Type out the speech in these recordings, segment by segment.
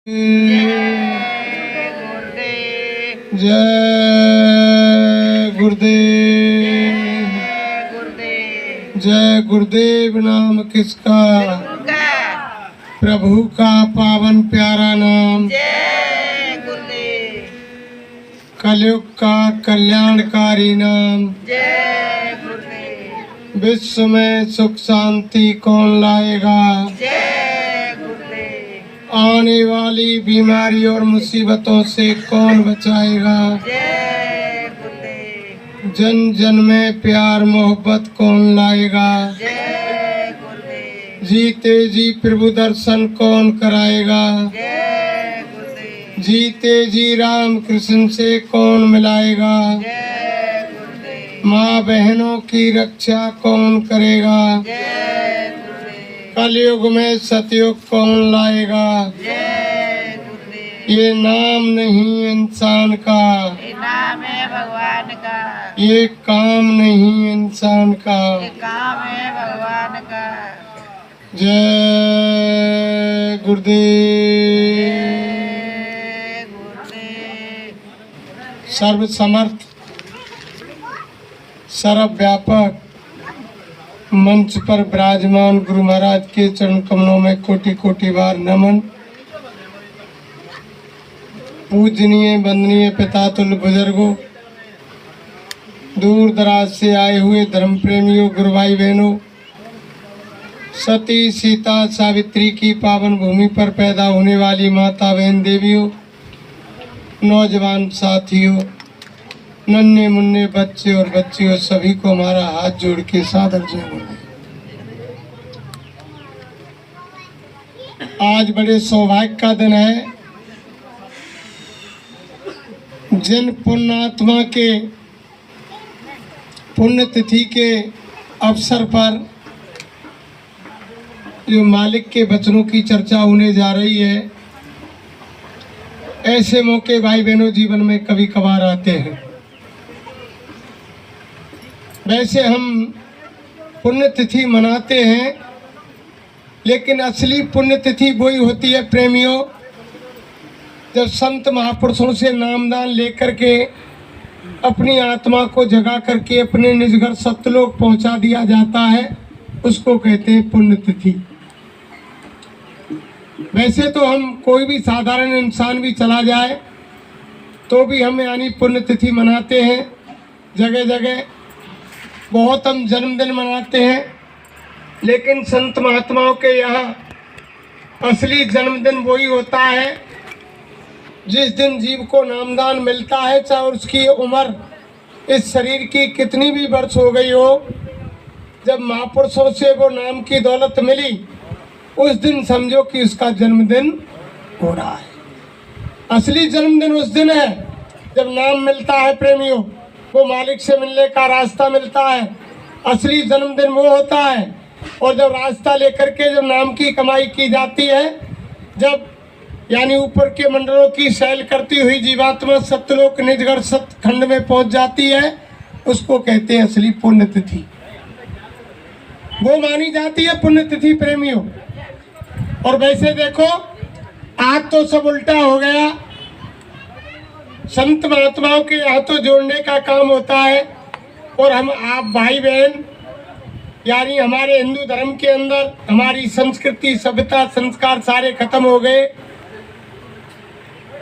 जय गुरुदेव। जय गुरुदेव नाम किसका? प्रभु का पावन प्यारा नाम। जय गुरुदेव। कलयुग का कल्याणकारी नाम। जय गुरुदेव। विश्व में सुख शांति कौन लाएगा? जय गुरुदेव। आने वाली बीमारी और मुसीबतों से कौन बचाएगा? जय गुरुदेव। जन जन में प्यार मोहब्बत कौन लाएगा? जय गुरुदेव। जीते जी प्रभु दर्शन कौन कराएगा? जय गुरुदेव। जीते जी राम कृष्ण से कौन मिलाएगा? जय गुरुदेव। माँ बहनों की रक्षा कौन करेगा? जय गुरुदेव। कलयुग में सतयुग कौन लाएगा? जय गुरुदेव। ये नाम नहीं इंसान का, ये नाम है भगवान का, ये काम नहीं इंसान का। ये काम है भगवान का। जय गुरुदेव। जय गुरुदेव। सर्व समर्थ सर्वव्यापक मंच पर विराजमान गुरु महाराज के चरण कमलों में कोटि कोटि बार नमन। पूजनीय वंदनीय पिता तुल्य बुजुर्गों, दूर दराज से आए हुए धर्म प्रेमियों, गुरु भाई बहनों, सती सीता सावित्री की पावन भूमि पर पैदा होने वाली माता बहन देवियों, नौजवान साथियों, नन्हे मुन्ने बच्चे और बच्चियों, सभी को हमारा हाथ जोड़ के सादर जय गुरुदेव। आज बड़े सौभाग्य का दिन है। जिन पुण्यात्मा के पुण्यतिथि के अवसर पर जो मालिक के वचनों की चर्चा होने जा रही है, ऐसे मौके भाई बहनों जीवन में कभी कभार आते हैं। वैसे हम पुण्यतिथि मनाते हैं, लेकिन असली पुण्यतिथि वही होती है प्रेमियों, जब संत महापुरुषों से नामदान लेकर के अपनी आत्मा को जगा करके अपने निज घर सत्यलोक पहुंचा दिया जाता है, उसको कहते हैं पुण्यतिथि। वैसे तो हम कोई भी साधारण इंसान भी चला जाए तो भी हम यानी पुण्यतिथि मनाते हैं। जगह जगह बहुत हम जन्मदिन मनाते हैं, लेकिन संत महात्माओं के यहाँ असली जन्मदिन वही होता है जिस दिन जीव को नामदान मिलता है, चाहे उसकी उम्र इस शरीर की कितनी भी वर्ष हो गई हो। जब महापुरुषों से वो नाम की दौलत मिली, उस दिन समझो कि उसका जन्मदिन हो रहा है। असली जन्मदिन उस दिन है जब नाम मिलता है प्रेमियों, वो मालिक से मिलने का रास्ता मिलता है। असली जन्मदिन वो होता है। और जब रास्ता लेकर के जब नाम की कमाई की जाती है, जब यानी ऊपर के मंडलों की सैल करती हुई जीवात्मा सत्यलोक निजगढ़ सतखंड में पहुंच जाती है, उसको कहते हैं असली पुण्यतिथि। वो मानी जाती है पुण्यतिथि प्रेमियों। और वैसे देखो, आज तो सब उल्टा हो गया। संत महात्माओं के यहाँ तो जोड़ने का काम होता है, और हम आप भाई बहन यानी हमारे हिंदू धर्म के अंदर हमारी संस्कृति सभ्यता संस्कार सारे खत्म हो गए।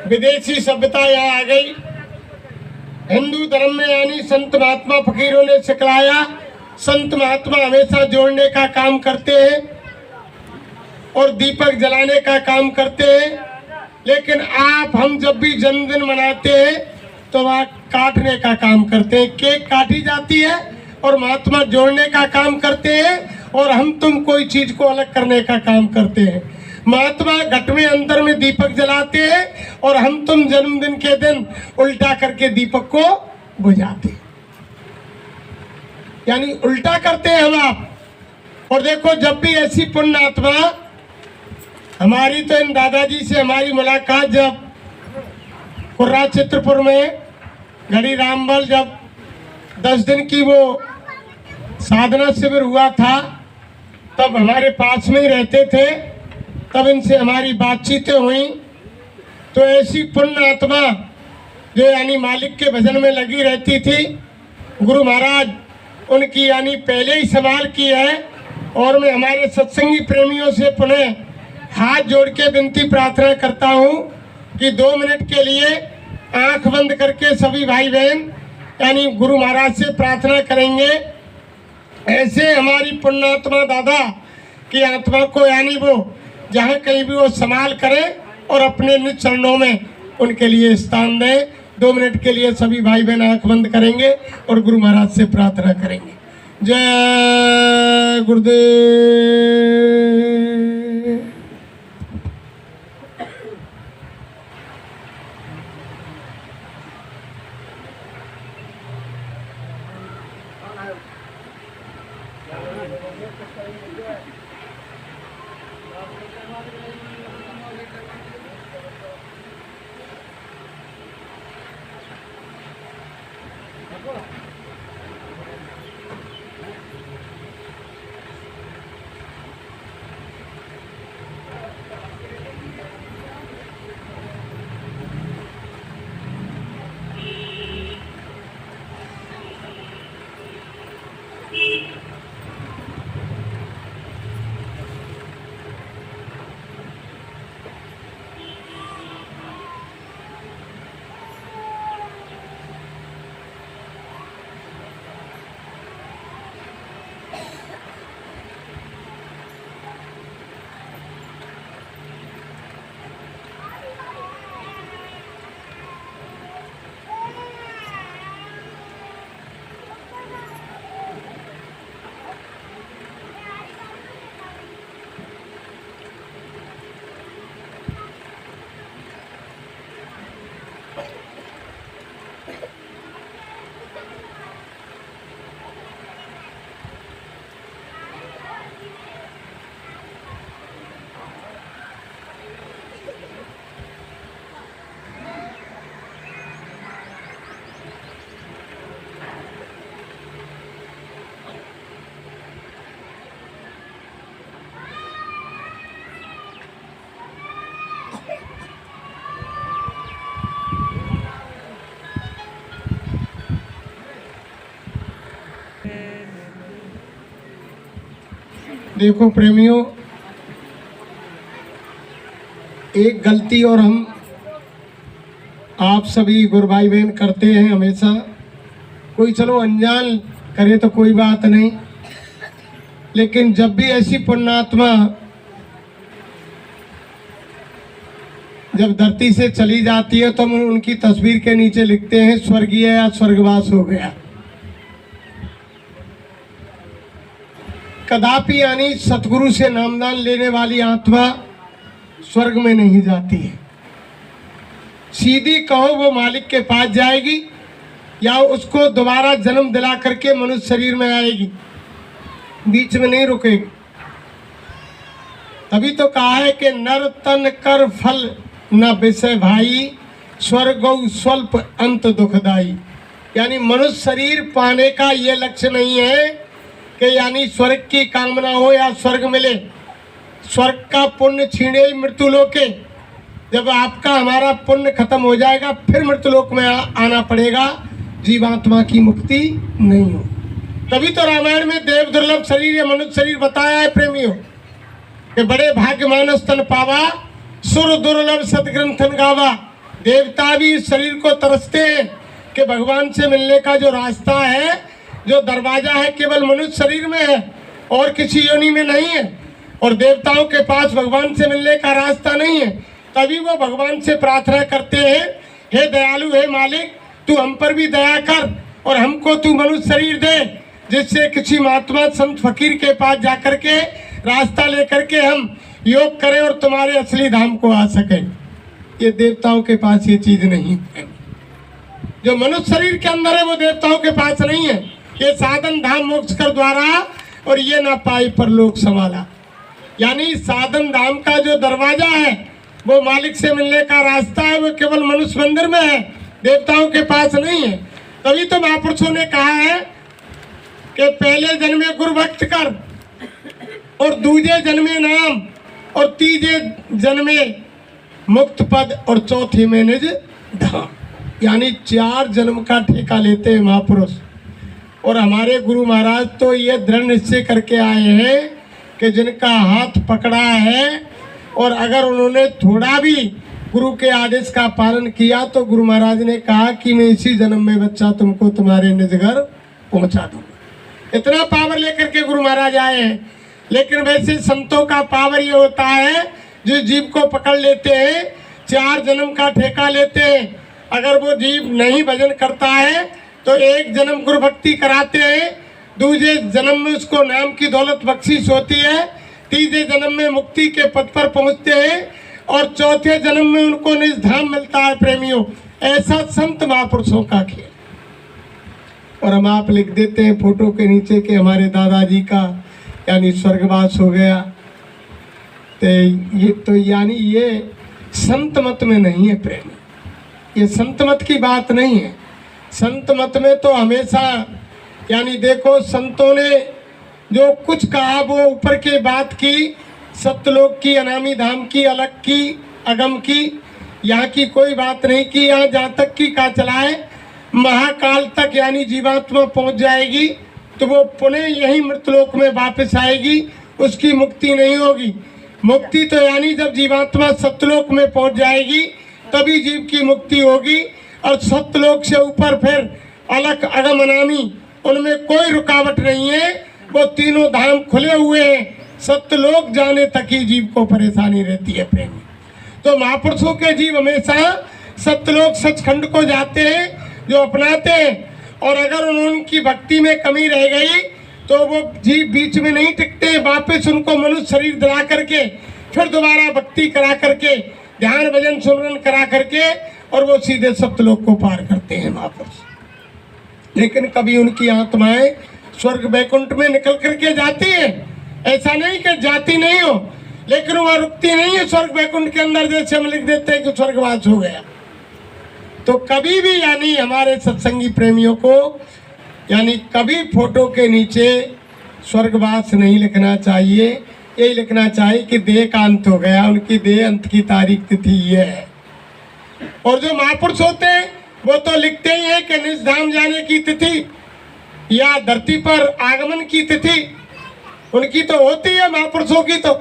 विदेशी सभ्यता यहाँ आ गई। हिंदू धर्म में यानी संत महात्मा फकीरों ने सिखलाया। संत महात्मा हमेशा जोड़ने का काम करते हैं और दीपक जलाने का काम करते हैं। लेकिन आप हम जब भी जन्मदिन मनाते हैं तो वहाँ काटने का काम करते हैं। केक काटी जाती है और महात्मा जोड़ने का काम करते हैं, और हम तुम कोई चीज को अलग करने का काम करते हैं। महात्मा घट में अंदर में दीपक जलाते हैं और हम तुम जन्मदिन के दिन उल्टा करके दीपक को बुझाते हैं, यानी उल्टा करते हैं हम आप। और देखो, जब भी ऐसी पुण्य आत्मा हमारी, तो इन दादाजी से हमारी मुलाकात जब कुर्रा चित्रपुर में घड़ी रामबल जब 10 दिन की वो साधना शिविर हुआ था, तब हमारे पास में ही रहते थे। तब इनसे हमारी बातचीतें हुई तो ऐसी पुण्य आत्मा जो यानी मालिक के भजन में लगी रहती थी, गुरु महाराज उनकी यानी पहले ही सवाल की है। और मैं हमारे सत्संगी प्रेमियों से पुनः हाथ जोड़ के विनती प्रार्थना करता हूँ कि 2 मिनट के लिए आंख बंद करके सभी भाई बहन यानी गुरु महाराज से प्रार्थना करेंगे। ऐसे हमारी पुण्यात्मा दादा की आत्मा को यानी वो जहाँ कहीं भी वो संभाल करे और अपने निज चरणों में उनके लिए स्थान दें। 2 मिनट के लिए सभी भाई बहन आंख बंद करेंगे और गुरु महाराज से प्रार्थना करेंगे। जय गुरुदेव। देखो प्रेमियों, एक गलती और हम आप सभी गुरु भाई बहन करते हैं हमेशा। कोई चलो अनजान करे तो कोई बात नहीं, लेकिन जब भी ऐसी पुण्यात्मा जब धरती से चली जाती है तो हम उनकी तस्वीर के नीचे लिखते हैं स्वर्गीय या स्वर्गवास हो गया। कदापि यानी सतगुरु से नामदान लेने वाली आत्मा स्वर्ग में नहीं जाती है। सीधी कहो वो मालिक के पास जाएगी या उसको दोबारा जन्म दिला करके मनुष्य शरीर में आएगी, बीच में नहीं रुकेगी। तभी तो कहा है कि नर तन कर फल न विषय भाई, स्वर्गौ स्वल्प अंत दुखदाई। यानी मनुष्य शरीर पाने का ये लक्ष्य नहीं है कि यानी स्वर्ग की कामना हो या स्वर्ग मिले। स्वर्ग का पुण्य छीने ही मृत्यु लोके। जब आपका हमारा पुण्य खत्म हो जाएगा फिर मृत्यु लोक में आना पड़ेगा, जीवात्मा की मुक्ति नहीं हो। तभी तो रामायण में देव दुर्लभ शरीर या मनुष्य शरीर बताया है प्रेमियों कि बड़े भाग्य मानस तन पावा, सुर दुर्लभ सदग्रंथन गावा। देवता भी इस शरीर को तरसते हैं कि भगवान से मिलने का जो रास्ता है, जो दरवाजा है, केवल मनुष्य शरीर में है और किसी योनि में नहीं है। और देवताओं के पास भगवान से मिलने का रास्ता नहीं है। तभी वो भगवान से प्रार्थना करते हैं, हे दयालु, हे मालिक, तू हम पर भी दया कर और हमको तू मनुष्य शरीर दे, जिससे किसी महात्मा संत फकीर के पास जाकर के रास्ता लेकर के हम योग करें और तुम्हारे असली धाम को आ सके। ये देवताओं के पास ये चीज नहीं है। जो मनुष्य शरीर के अंदर है वो देवताओं के पास नहीं है। ये साधन धाम मोक्ष कर द्वारा और ये ना पाई पर लोक संभाला। यानी साधन धाम का जो दरवाजा है, वो मालिक से मिलने का रास्ता है, वो केवल मनुष्य मंदिर में है, देवताओं के पास नहीं है। तभी तो महापुरुषों ने कहा है कि पहले जन्मे गुरु भक्त कर और दूजे जन्मे नाम और तीजे जन्मे मुक्त पद और चौथी में निज धाम। यानी 4 जन्म का ठेका लेते हैं महापुरुष। और हमारे गुरु महाराज तो ये दृढ़ निश्चय करके आए हैं कि जिनका हाथ पकड़ा है और अगर उन्होंने थोड़ा भी गुरु के आदेश का पालन किया तो गुरु महाराज ने कहा कि मैं इसी जन्म में बच्चा तुमको तुम्हारे निज घर पहुंचा दूंगा। इतना पावर लेकर के गुरु महाराज आए हैं। लेकिन वैसे संतों का पावर ये होता है जो जीव को पकड़ लेते हैं, 4 जन्म का ठेका लेते हैं। अगर वो जीव नहीं भजन करता है तो 1 जन्म गुरु भक्ति कराते हैं, दूसरे जन्म में उसको नाम की दौलत बख्शिश होती है, तीसरे जन्म में मुक्ति के पद पर पहुंचते हैं और चौथे जन्म में उनको निज धाम मिलता है। प्रेमियों, ऐसा संत महापुरुषों का खेल। और हम आप लिख देते हैं फोटो के नीचे कि हमारे दादाजी का यानी स्वर्गवास हो गया। तो यानी ये संत मत में नहीं है प्रेमी, ये संत मत की बात नहीं है। संत मत में तो हमेशा यानी देखो संतों ने जो कुछ कहा वो ऊपर के बात की, सत्यलोक की, अनामी धाम की, अलग की, अगम की, यहाँ की कोई बात नहीं की। यहाँ जहाँ तक की कहा चला है महाकाल तक यानी जीवात्मा पहुँच जाएगी तो वो पुनः यही मृतलोक में वापस आएगी, उसकी मुक्ति नहीं होगी। मुक्ति तो यानी जब जीवात्मा सत्यलोक में पहुँच जाएगी तभी जीव की मुक्ति होगी। और सत्यलोक से ऊपर फिर अलग अगम अनामी उनमें कोई रुकावट नहीं है, वो तीनों धाम खुले हुए हैं। सत्यलोक जाने तक ही जीव को परेशानी रहती है प्रेमी। तो महापुरुषों के जीव हमेशा सत्यलोक सचखंड को जाते हैं जो अपनाते हैं। और अगर उनकी भक्ति में कमी रह गई तो वो जीव बीच में नहीं टिकते, वापस उनको मनुष्य शरीर दिला करके फिर दोबारा भक्ति करा करके ध्यान भजन सुमरन करा करके और वो सीधे सत्यलोक को पार करते हैं महापुरुष। लेकिन कभी उनकी आत्माएं स्वर्ग वैकुंठ में निकल करके जाती है, ऐसा नहीं कि जाती नहीं हो, लेकिन वह रुकती नहीं है स्वर्ग वैकुंठ के अंदर। जैसे हम लिख देते हैं कि स्वर्गवास हो गया। तो कभी भी यानी हमारे सत्संगी प्रेमियों को यानी कभी फोटो के नीचे स्वर्गवास नहीं लिखना चाहिए। यही लिखना चाहिए कि देह का अंत हो गया, उनकी देह अंत की तारीख तिथि ये है। और जो महापुरुष होते हैं वो तो लिखते ही हैं कि निज धाम जाने की तिथि या धरती पर आगमन की तिथि उनकी तो होती है महापुरुषों की तो।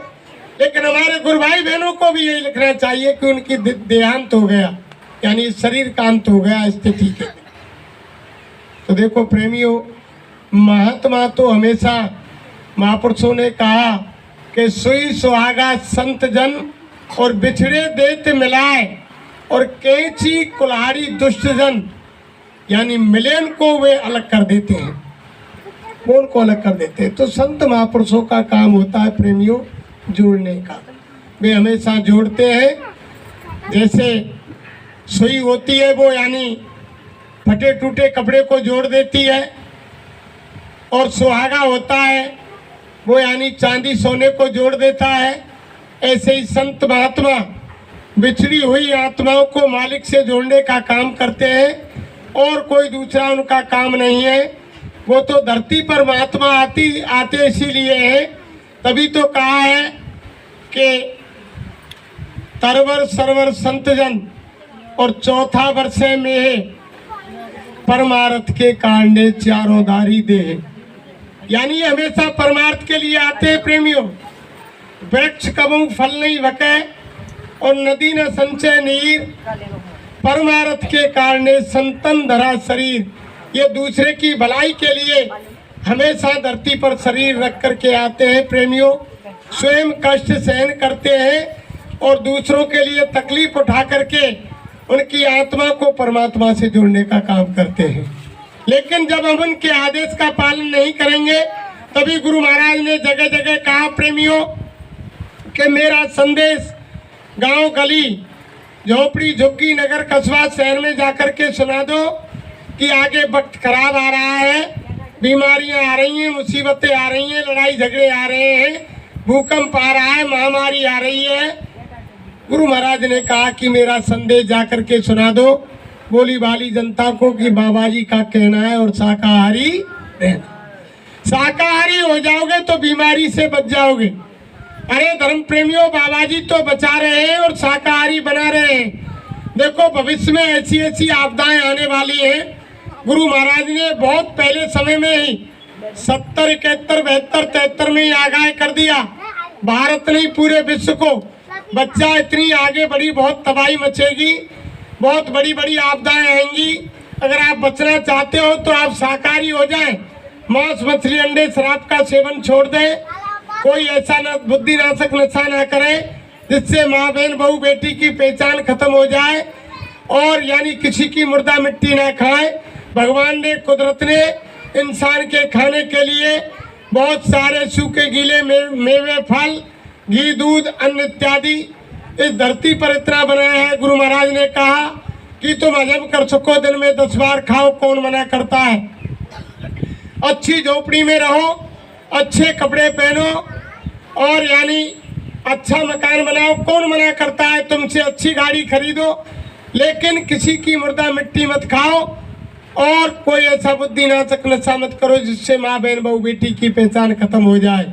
लेकिन हमारे गुरु भाई बहनों को भी यही लिखना चाहिए कि उनकी देहांत हो गया यानी शरीर का अंत हो गया इस तिथि के। तो देखो प्रेमियों, महात्मा तो हमेशा महापुरुषों ने कहा कि सुई सुहागा संत जन और बिछड़े देत मिलाए और कैंची कुल्हाड़ी दुष्ट जन यानी मिलेन को वे अलग कर देते हैं, वो उनको अलग कर देते हैं। तो संत महापुरुषों का काम होता है प्रेमियों जोड़ने का। वे हमेशा जोड़ते हैं। जैसे सुई होती है वो यानी फटे टूटे कपड़े को जोड़ देती है, और सुहागा होता है वो यानी चांदी सोने को जोड़ देता है। ऐसे ही संत महात्मा बिछड़ी हुई आत्माओं को मालिक से जोड़ने का काम करते हैं और कोई दूसरा उनका काम नहीं है। वो तो धरती पर महात्मा आते इसीलिए है, तभी तो कहा है कि तरवर सरवर संत जन और चौथा वर्षे में परमार्थ के कांडे चारों दारी दे। यानी ये हमेशा परमार्थ के लिए आते हैं प्रेमियों। वृक्ष कबू फल नहीं भके और नदी न संचय नीर, परमार्थ के कारणे संतन धरा शरीर। ये दूसरे की भलाई के लिए हमेशा धरती पर शरीर रख करके आते हैं प्रेमियों। स्वयं कष्ट सहन करते हैं और दूसरों के लिए तकलीफ उठा करके उनकी आत्मा को परमात्मा से जोड़ने का काम करते हैं। लेकिन जब हम उनके आदेश का पालन नहीं करेंगे तभी गुरु महाराज ने जगह जगह कहा प्रेमियों कि मेरा संदेश गांव गली झोपड़ी झुग्गी नगर कस्बा शहर में जाकर के सुना दो कि आगे वक्त खराब आ रहा है, बीमारियां आ रही हैं, मुसीबतें आ रही हैं, लड़ाई झगड़े आ रहे हैं, भूकंप आ रहा है, महामारी आ रही है। गुरु महाराज ने कहा कि मेरा संदेश जाकर के सुना दो बोली वाली जनता को कि बाबा जी का कहना है और शाकाहारी रहना। शाकाहारी हो जाओगे तो बीमारी से बच जाओगे, अरे धर्म प्रेमियों, बाबा जी तो बचा रहे हैं और शाकाहारी बना रहे हैं। देखो भविष्य में ऐसी ऐसी आपदाएं आने वाली हैं। गुरु महाराज ने बहुत पहले समय में ही 70, 71, 72, 73 में ही आगाह कर दिया। भारत नहीं पूरे विश्व को बच्चा इतनी आगे बढ़ी, बहुत तबाही मचेगी, बहुत बड़ी बड़ी आपदाएं आएंगी। अगर आप बचना चाहते हो तो आप शाकाहारी हो जाएं, मांस मछली अंडे शराब का सेवन छोड़ दें, कोई ऐसा न बुद्धिनाशक नशा ना करे जिससे माँ बहन बहू बेटी की पहचान खत्म हो जाए, और यानी किसी की मुर्दा मिट्टी ना खाए। भगवान ने, कुदरत ने इंसान के खाने के लिए बहुत सारे सूखे गीले मेवे, फल, घी, दूध, अन्न इत्यादि इस धरती पर इतना बनाया है। गुरु महाराज ने कहा कि तुम हजम कर सको, दिन में 10 बार खाओ, कौन मना करता है। अच्छी झोपड़ी में रहो, अच्छे कपड़े पहनो और यानी अच्छा मकान बनाओ, कौन मना करता है। तुमसे अच्छी गाड़ी खरीदो, लेकिन किसी की मुर्दा मिट्टी मत खाओ और कोई ऐसा बुद्धिनाशक नशा मत करो जिससे माँ बहन बहू बेटी की पहचान खत्म हो जाए।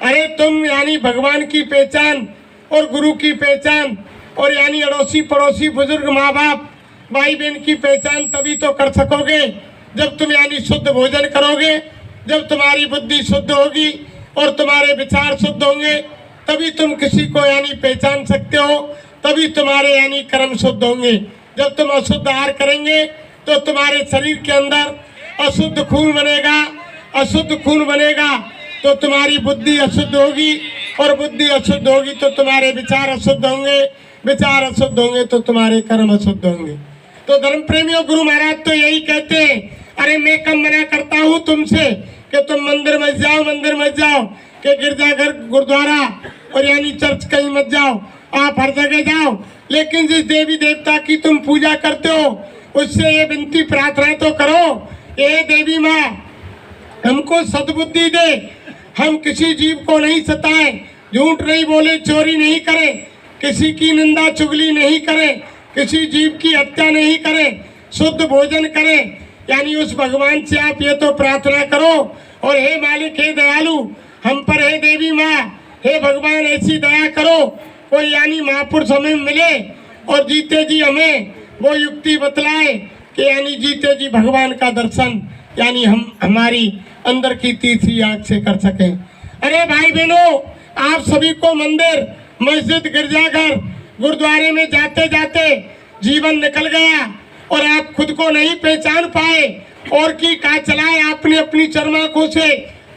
अरे तुम यानी भगवान की पहचान और गुरु की पहचान और यानी अड़ोसी पड़ोसी बुजुर्ग माँ बाप भाई बहन की पहचान तभी तो कर सकोगे जब तुम यानी शुद्ध भोजन करोगे, जब तुम्हारी बुद्धि शुद्ध होगी और तुम्हारे विचार शुद्ध होंगे, तभी तुम किसी को यानी पहचान सकते हो, तभी तुम्हारे यानी कर्म शुद्ध होंगे। जब तुम अशुद्ध आहार करेंगे तो तुम्हारे शरीर के अंदर अशुद्ध खून बनेगा, अशुद्ध खून बनेगा तो तुम्हारी बुद्धि अशुद्ध होगी और बुद्धि अशुद्ध होगी तो तुम्हारे विचार अशुद्ध होंगे, विचार अशुद्ध होंगे तो तुम्हारे कर्म अशुद्ध होंगे। तो धर्म प्रेमियों, गुरु महाराज तो यही कहते हैं। अरे मैं कब मना करता हूँ तुमसे कि तुम मंदिर मत जाओ, मंदिर मत जाओ, कि गिरजाघर, गुरुद्वारा और यानी चर्च कहीं मत जाओ, आप हर जगह जाओ, लेकिन जिस देवी देवता की तुम पूजा करते हो उससे ये विनती प्रार्थना तो करो, ये देवी माँ हमको सद्बुद्धि दे, हम किसी जीव को नहीं सताएं, झूठ नहीं बोले, चोरी नहीं करें, किसी की निंदा चुगली नहीं करें, किसी जीव की हत्या नहीं करें, शुद्ध भोजन करें। यानी उस भगवान से आप ये तो प्रार्थना करो। और हे मालिक, हे दयालु हम पर, हे देवी माँ, हे भगवान ऐसी दया करो, कोई यानी महापुरुष हमें मिले और जीते जी हमें वो युक्ति बतलाए कि यानी जीते जी भगवान का दर्शन यानी हम हमारी अंदर की तीसरी आंख से कर सकें। अरे भाई बहनों, आप सभी को मंदिर, मस्जिद, गिरजाघर, गुरुद्वारे में जाते जाते जीवन निकल गया और आप खुद को नहीं पहचान पाए, और की का चलाए आपने अपनी चरम आंखों से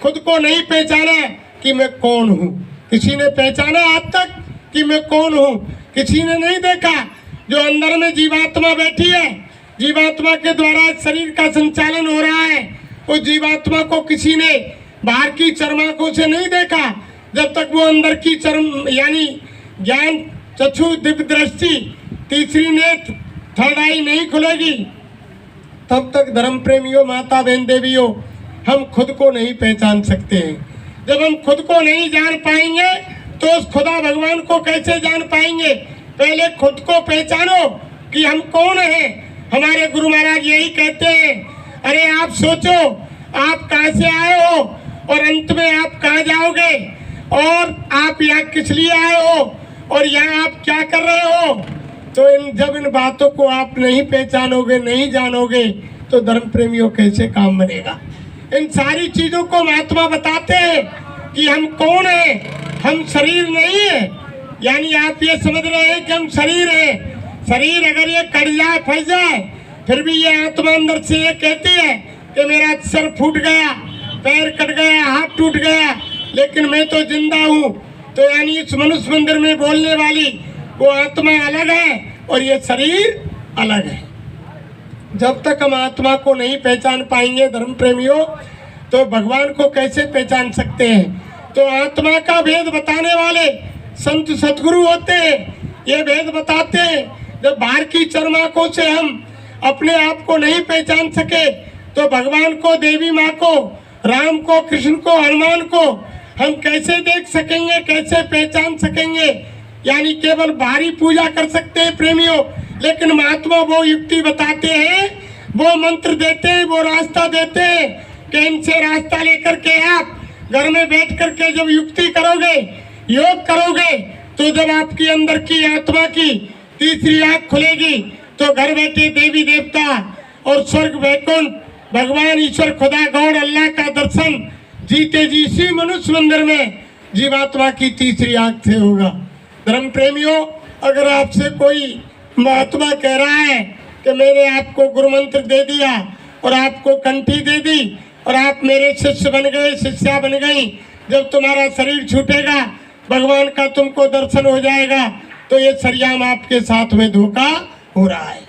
खुद को नहीं पहचाना कि मैं कौन हूँ। किसी ने पहचाना आज तक कि मैं कौन हूँ? किसी ने नहीं देखा। जो अंदर में जीवात्मा बैठी है, जीवात्मा के द्वारा शरीर का संचालन हो रहा है, उस जीवात्मा को किसी ने बाहर की चरम आंखों से नहीं देखा। जब तक वो अंदर की चरम यानी ज्ञान चक्षु दिव्य दृष्टि तीसरी नेत्र थर्ड आई नहीं खुलेगी, तब तक धर्म प्रेमियों, माता बहन देवियों, हम खुद को नहीं पहचान सकते हैं। जब हम खुद को नहीं जान पाएंगे तो उस खुदा भगवान को कैसे जान पाएंगे? पहले खुद को पहचानो कि हम कौन हैं। हमारे गुरु महाराज यही कहते हैं। अरे आप सोचो, आप कहाँ से आए हो और अंत में आप कहाँ जाओगे, और आप यहाँ किस लिए आए हो और यहाँ आप क्या कर रहे हो। तो जब इन बातों को आप नहीं पहचानोगे, नहीं जानोगे, तो धर्म प्रेमियों कैसे काम बनेगा। इन सारी चीजों को महात्मा बताते हैं कि हम कौन हैं। हम शरीर नहीं है, यानी आप ये समझ रहे हैं कि हम शरीर हैं। शरीर अगर ये कट जाए, फंस जाए, फिर भी ये आत्मा अंदर से ये कहती है कि मेरा सर फूट गया, पैर कट गया, हाथ टूट गया, लेकिन मैं तो जिंदा हूँ। तो यानी इस मनुष्य मंदिर में बोलने वाली वो आत्मा अलग है और ये शरीर अलग है। जब तक हम आत्मा को नहीं पहचान पाएंगे धर्म प्रेमियों, तो भगवान को कैसे पहचान सकते हैं। तो आत्मा का भेद बताने वाले संत सतगुरु होते हैं। ये भेद बताते हैं। जब बाहर की चरम आंखों से हम अपने आप को नहीं पहचान सके, तो भगवान को, देवी माँ को, राम को, कृष्ण को, हनुमान को हम कैसे देख सकेंगे, कैसे पहचान सकेंगे। यानी केवल बाहरी पूजा कर सकते हैं प्रेमियों, लेकिन महात्मा वो युक्ति बताते हैं, वो मंत्र देते हैं, वो रास्ता देते हैं कि इनसे रास्ता लेकर के आप घर में बैठ करके जब युक्ति करोगे, योग करोगे तो जब आपकी अंदर की आत्मा की तीसरी आंख खुलेगी तो घर बैठे देवी देवता और स्वर्ग वैकुंठ भगवान ईश्वर खुदा गॉड अल्लाह का दर्शन जीते जी इसी मनुष्य मंदिर में जीवात्मा की तीसरी आंख से होगा। धर्म प्रेमियों, अगर आपसे कोई महात्मा कह रहा है कि मैंने आपको गुरु मंत्र दे दिया और आपको कंठी दे दी और आप मेरे शिष्य बन गए, शिष्या बन गई, जब तुम्हारा शरीर छूटेगा भगवान का तुमको दर्शन हो जाएगा, तो ये सरियाम आपके साथ में धोखा हो रहा है।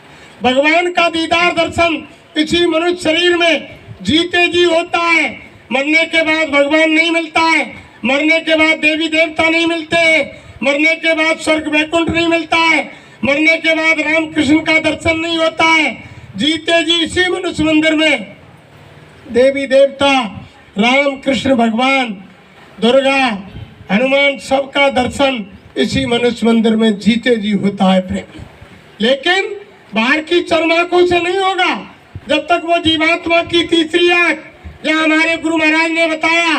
भगवान का दीदार दर्शन इसी मनुष्य शरीर में जीते जी होता है। मरने के बाद भगवान नहीं मिलता है, मरने के बाद देवी देवता नहीं मिलते हैं, मरने के बाद स्वर्ग वैकुंठ नहीं मिलता है, मरने के बाद राम कृष्ण का दर्शन नहीं होता है। जीते जी इसी मनुष्य मंदिर में देवी देवता राम कृष्ण भगवान दुर्गा हनुमान सबका दर्शन इसी मनुष्य मंदिर में जीते जी होता है प्रेमी। लेकिन बाहर की चरमाकों से नहीं होगा जब तक वो जीवात्मा की तीसरी आंख, जहाँ हमारे गुरु महाराज ने बताया,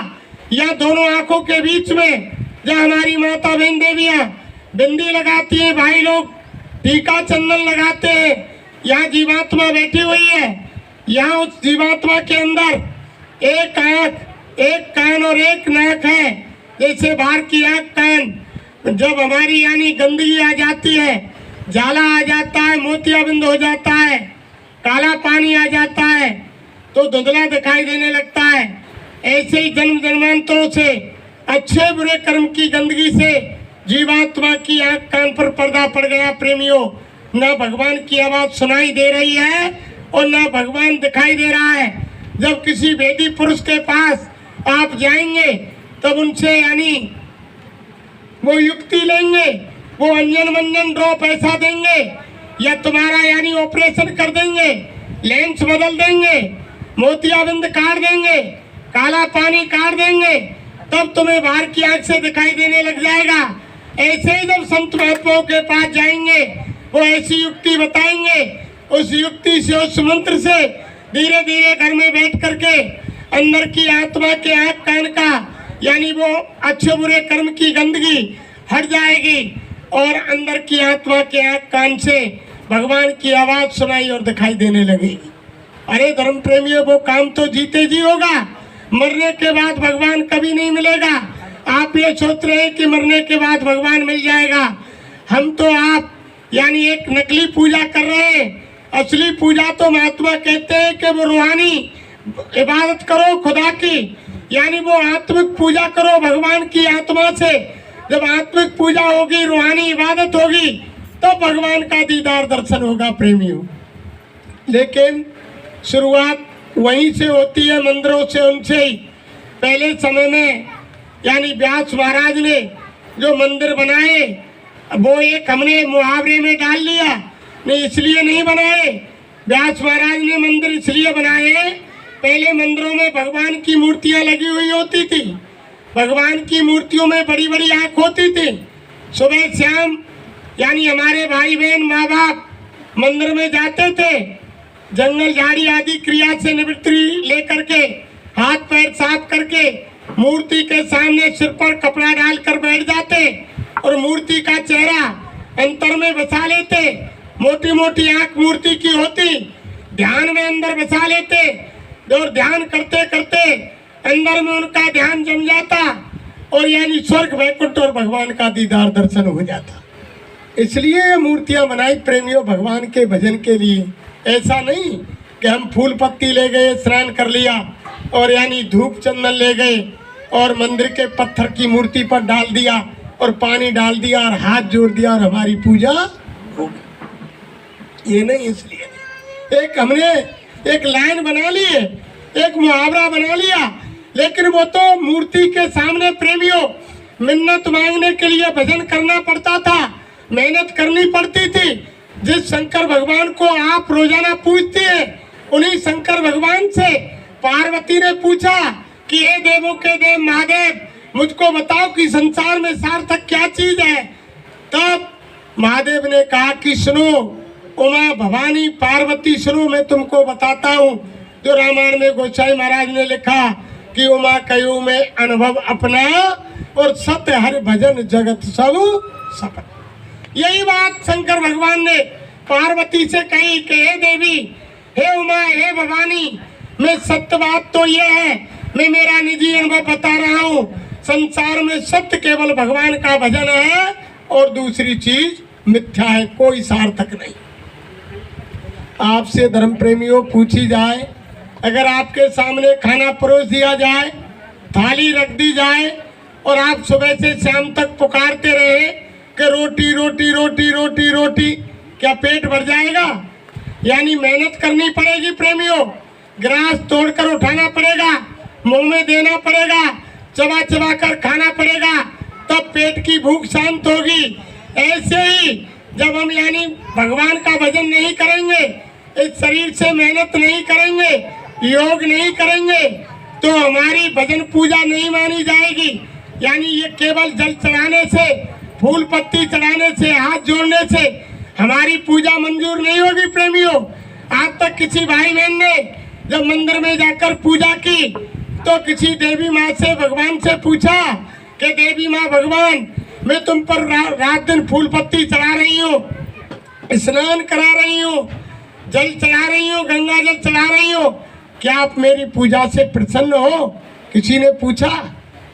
या दोनों आंखों के बीच में जहाँ हमारी माता बहन देवियाँ बिंदी लगाती है, भाई लोग टीका चंदन लगाते हैं, यहाँ जीवात्मा बैठी हुई है। यहाँ उस जीवात्मा के अंदर एक आंख, एक कान और एक नाक है। जैसे बाहर की आंख कान जब हमारी यानी गंदगी आ जाती है, जाला आ जाता है, मोतियाबिंद हो जाता है, काला पानी आ जाता है तो धुंधला दिखाई देने लगता है। ऐसे ही जन्म जन्मांतरों से अच्छे बुरे कर्म की गंदगी से जीवात्मा की आंख कान पर पर्दा पड़ गया प्रेमियों। न भगवान की आवाज सुनाई दे रही है और न भगवान दिखाई दे रहा है। जब किसी वेदी पुरुष के पास आप जाएंगे तब उनसे यानी वो युक्ति लेंगे, वो अंजन मंजन ड्रॉ पैसा देंगे या तुम्हारा यानी ऑपरेशन कर देंगे, लेंस बदल देंगे, मोतियाबिंद काट देंगे, काला पानी काट देंगे, तब तुम्हें बाहर की आंख से दिखाई देने लग जाएगा। ऐसे ही जब संत महात्माओं के पास जाएंगे वो ऐसी युक्ति बताएंगे, उस युक्ति से उस मंत्र से धीरे धीरे घर में बैठ करके अंदर की आत्मा के आंख कान का यानी वो अच्छे बुरे कर्म की गंदगी हट जाएगी और अंदर की आत्मा के आंख कान से भगवान की आवाज सुनाई और दिखाई देने लगेगी। अरे धर्म प्रेमियों, वो काम तो जीते जी होगा, मरने के बाद भगवान कभी नहीं मिलेगा। आप ये सोच रहे हैं कि मरने के बाद भगवान मिल जाएगा। हम तो आप यानी एक नकली पूजा कर रहे हैं। असली पूजा तो महात्मा कहते हैं कि वो रूहानी इबादत करो खुदा की, यानी वो आत्मिक पूजा करो भगवान की आत्मा से। जब आत्मिक पूजा होगी, रूहानी इबादत होगी, तो भगवान का दीदार दर्शन होगा प्रेमियों। लेकिन शुरुआत वहीं से होती है, मंदिरों से, उनसे ही। पहले समय में यानी व्यास महाराज ने जो मंदिर बनाए वो एक हमने मुहावरे में डाल लिया, नहीं इसलिए नहीं बनाए। व्यास महाराज ने मंदिर इसलिए बनाए, पहले मंदिरों में भगवान की मूर्तियां लगी हुई होती थी, भगवान की मूर्तियों में बड़ी बड़ी आंख होती थी। सुबह शाम यानी हमारे भाई बहन माँ बाप मंदिर में जाते थे, जंगल झाड़ी आदि क्रिया से निवृत्ति लेकर के हाथ पैर साफ करके मूर्ति के सामने सिर पर कपड़ा डालकर बैठ जाते और मूर्ति का चेहरा अंतर में बसा लेते। मोटी मोटी आंख मूर्ति की होती, ध्यान में अंदर बसा लेते और ध्यान करते करते अंदर में उनका ध्यान जम जाता और यानी स्वर्ग वैकुंठ और भगवान का दीदार दर्शन हो जाता। इसलिए ये मूर्तियां बनाई प्रेमियों भगवान के भजन के लिए। ऐसा नहीं कि हम फूल पत्ती ले गए, स्नान कर लिया और यानी धूप चंदन ले गए और मंदिर के पत्थर की मूर्ति पर डाल दिया और पानी डाल दिया और हाथ जोड़ दिया और हमारी पूजा हो गई। ये नहीं, इसलिए नहीं। एक हमने एक लाइन बना ली है, एक मुहावरा बना लिया, लेकिन वो तो मूर्ति के सामने प्रेमियों मिन्नत मांगने के लिए भजन करना पड़ता था, मेहनत करनी पड़ती थी। जिस शंकर भगवान को आप रोजाना पूजते हैं, उन्हीं शंकर भगवान से पार्वती ने पूछा कि हे देवों के देव महादेव, मुझको बताओ कि संसार में सार्थक क्या चीज है। तब महादेव ने कहा कि सुनो उमा भवानी पार्वती, सुनो मैं तुमको बताता हूँ। जो रामायण में गोसाई महाराज ने लिखा कि उमा कयु में अनुभव अपना और सत्य हरि भजन जगत सब सपना। यही बात शंकर भगवान ने पार्वती से कही कि हे देवी, हे उमा, हे भवानी, मैं सत्य बात तो ये है, मैं मेरा निजी अनुभव बता रहा हूँ, संसार में सत्य केवल भगवान का भजन है और दूसरी चीज मिथ्या है, कोई सार्थक नहीं। आपसे धर्म प्रेमियों पूछी जाए, अगर आपके सामने खाना परोस दिया जाए, थाली रख दी जाए और आप सुबह से शाम तक पुकारते रहे कि रोटी रोटी रोटी रोटी रोटी, क्या पेट भर जाएगा? यानी मेहनत करनी पड़ेगी प्रेमियों, गिलास तोड़कर उठाना पड़ेगा, मुंह में देना पड़ेगा, चबा चबा कर खाना पड़ेगा, तब पेट की भूख शांत होगी। ऐसे ही जब हम यानी भगवान का भजन नहीं करेंगे, इस शरीर से मेहनत नहीं करेंगे, योग नहीं करेंगे, तो हमारी भजन पूजा नहीं मानी जाएगी। यानी ये केवल जल चढ़ाने से, फूल पत्ती चढ़ाने से, हाथ जोड़ने से हमारी पूजा मंजूर नहीं होगी प्रेमियों। आज तक किसी भाई बहन ने जब मंदिर में जाकर पूजा की तो किसी देवी माँ से, भगवान से पूछा कि देवी माँ, भगवान, मैं तुम पर रात दिन फूल पत्ती चढ़ा रही हूँ, स्नान करा रही हूँ, जल चढ़ा रही हूँ, गंगा जल चढ़ा रही हूँ, क्या आप मेरी पूजा से प्रसन्न हो? किसी ने पूछा?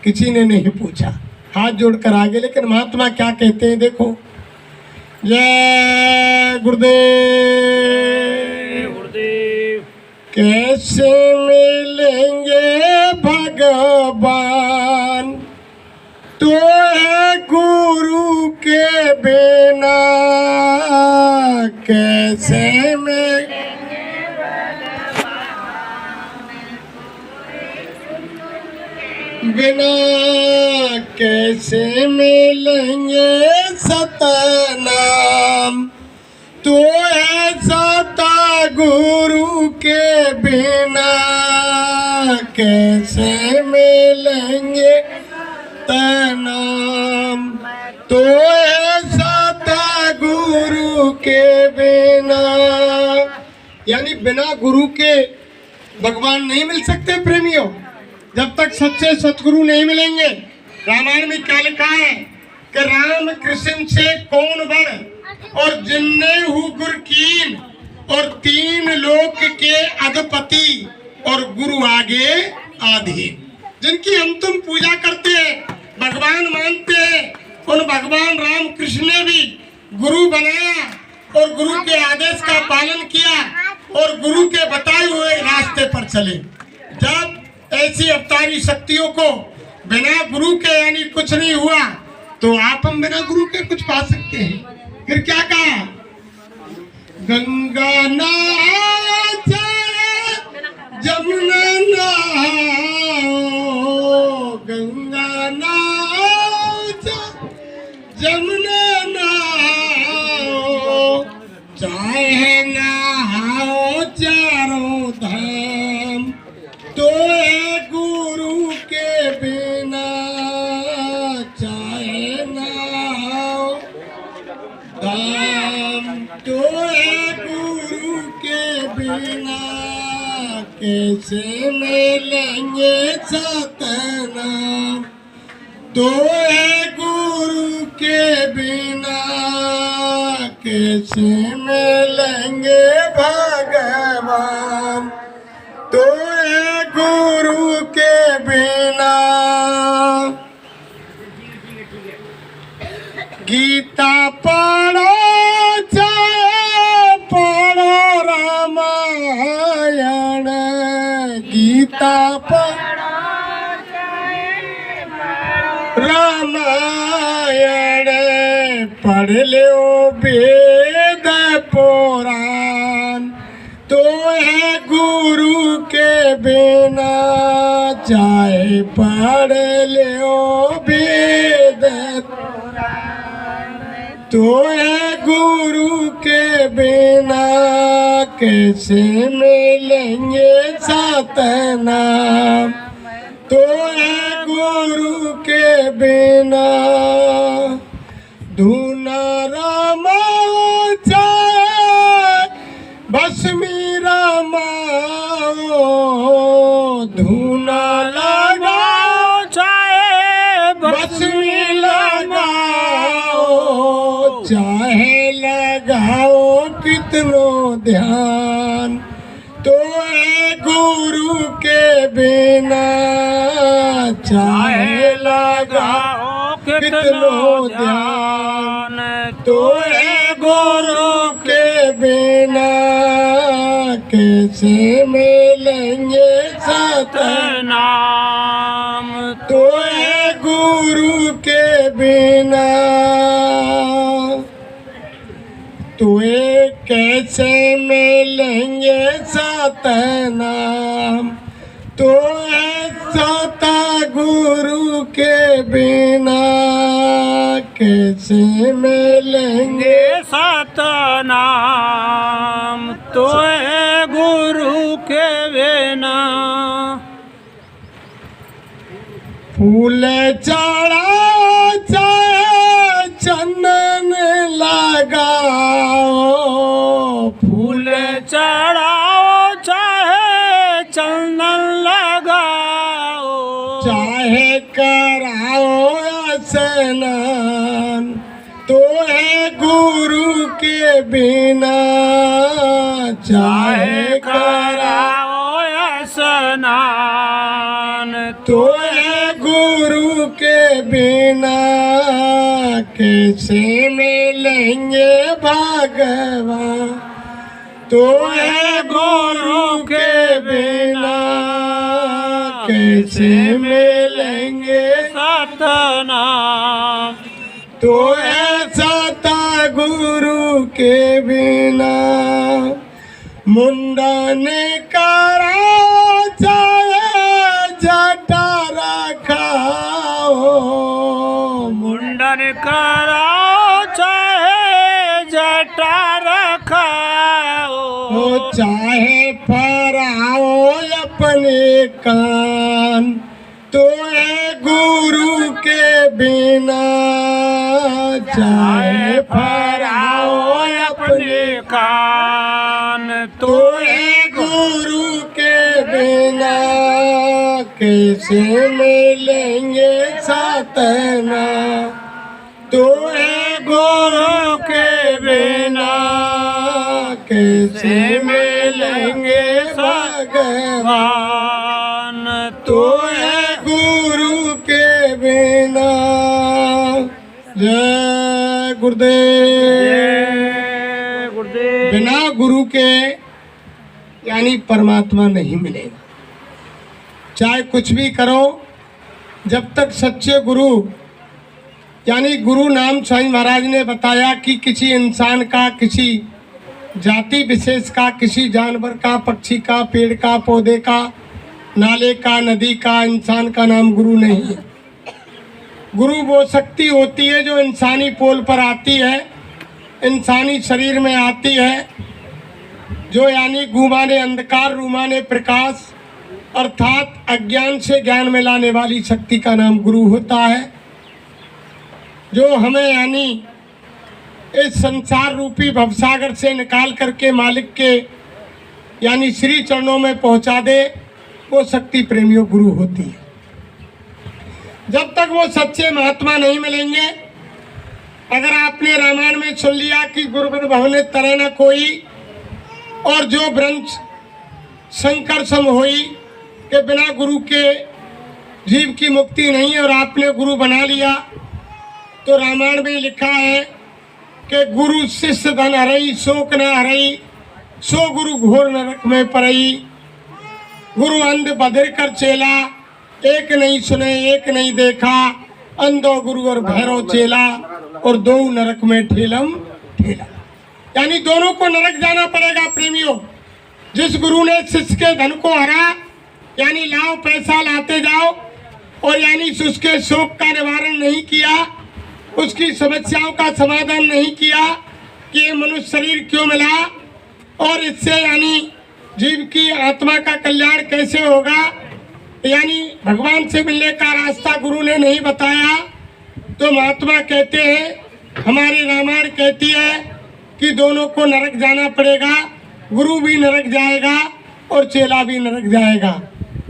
किसी ने नहीं पूछा, हाथ जोड़कर आगे। लेकिन महात्मा क्या कहते हैं, देखो, जय गुरुदेव। कैसे मिलेंगे भगवान, तो है गुरु के बिना, कैसे मिलेंगे बिना, कैसे मिलेंगे सतनाम, तो ऐसा गुरु के बिना, कैसे मिलेंगे तनाम, तो ऐसा गुरु के बिना। यानी बिना गुरु के भगवान नहीं मिल सकते प्रेमियों, जब तक सच्चे सतगुरु नहीं मिलेंगे। रामायण में क्या लिखा है कि राम कृष्ण से कौन बड़, और जिन्ने हु गुर कीन, और तीन लोक के अधिपति, और गुरु आगे आधीन। जिनकी हम तुम पूजा करते हैं, भगवान मानते हैं, उन भगवान राम कृष्ण ने भी गुरु बनाया और गुरु के आदेश का पालन किया और गुरु के बताए हुए रास्ते पर चले। जब ऐसी अवतारी शक्तियों को बिना गुरु के यानी कुछ नहीं हुआ, तो आप हम बिना गुरु के कुछ पा सकते हैं। फिर क्या कहा, गंगा नहाओ जमुना नहाओ, गंगा नहाओ जमुना नहाओ, चाहे नहाओ चारों धाम, तो है गुरु के बिना, चाहे नहाओ धाम, तो है गुरु के बिना, कैसे मिलेंगे सतनाम, तो है गुरु के बिना, कैसे मिलेंगे भगवान, तो है गुरु के बिना। गीता पढ़ो चाहे पढ़ो रामायण, गीता पढ़ो रामायण, पढ़ लो वेद पुराण, तो है गुरु के बिना, चाहे पढ़ लो वेद पुराण, तो है गुरु के बिना, कैसे मिलेंगे सतनाम, तो है गुरु के बिना। धूना रामाओ चाहे भस्मी रामाओ, धूना कितनो ध्यान, तो है गुरु के बिना चाहे लगाओ कितनो ध्यान, तो है गुरु के बिना कैसे मिलेंगे सतनाम, तो है गुरु के बिना तुए कैसे मिलेंगे सतनाम, तो है सता गुरु के बिना कैसे मिलेंगे सतनाम, तो है गुरु के बिना। फूल चढ़ाओ चाहे चंदन लगाओ, फूल चढ़ाओ चाहे चंदन लगाओ, चाहे कराओ स्नान, तो है गुरु के बिना चाहे कराओ स्नान, तो है गुरु के बिना कैसे मिलेंगे भगवान, तो है गुरु के बिना कैसे मिलेंगे सतनाम, तो है सता गुरु के बिना। मुंडन कराओ चाहे जटा रखाओ, मुंडन कराओ चाहे जटा रखाओ, चाहे फराओ अपने कान, तो है गुरु के बिना चाहे फराओ अपने कान, तो है गुरु के बिना कैसे मिलेंगे सतना, तो है गुरु के बिना कैसे मिलेंगे भगवान, तो है गुरु के बिना। जय गुरुदेव। जय गुरुदेव। बिना गुरु के यानी परमात्मा नहीं मिलेगा। चाहे कुछ भी करो, जब तक सच्चे गुरु यानी गुरु नाम स्वामी महाराज ने बताया कि किसी इंसान का, किसी जाति विशेष का, किसी जानवर का, पक्षी का, पेड़ का, पौधे का, नाले का, नदी का, इंसान का नाम गुरु नहीं है। गुरु वो शक्ति होती है जो इंसानी पोल पर आती है, इंसानी शरीर में आती है, जो यानी गुमाने अंधकार रूमाने प्रकाश अर्थात अज्ञान से ज्ञान में लाने वाली शक्ति का नाम गुरु होता है, जो हमें यानी इस संसार रूपी भवसागर से निकाल करके मालिक के यानी श्री चरणों में पहुंचा दे, वो शक्ति प्रेमियों गुरु होती है। जब तक वो सच्चे महात्मा नहीं मिलेंगे, अगर आपने रामायण में सुन लिया कि गुरुबिन भवने तरह न कोई, और जो ब्रंश शंकर सम होई के बिना गुरु के जीव की मुक्ति नहीं, और आपने गुरु बना लिया, तो रामायण में लिखा है कि गुरु शिष्य धन हरई शोक न हरई, सो गुरु घोर नरक में परई। गुरु अंध बधिर कर चेला, एक नहीं सुने एक नहीं देखा, अंधो गुरु और भैरव चेला, और दो नरक में ठेलम ठेला। यानी दोनों को नरक जाना पड़ेगा प्रेमियों। जिस गुरु ने शिष्य के धन को हरा, यानी लाओ पैसा लाते जाओ, और यानी उसके शोक का निवारण नहीं किया, उसकी समस्याओं का समाधान नहीं किया कि ये मनुष्य शरीर क्यों मिला, और इससे यानी जीव की आत्मा का कल्याण कैसे होगा, यानी भगवान से मिलने का रास्ता गुरु ने नहीं बताया, तो महात्मा कहते हैं, हमारी रामायण कहती है कि दोनों को नरक जाना पड़ेगा, गुरु भी नरक जाएगा और चेला भी नरक जाएगा।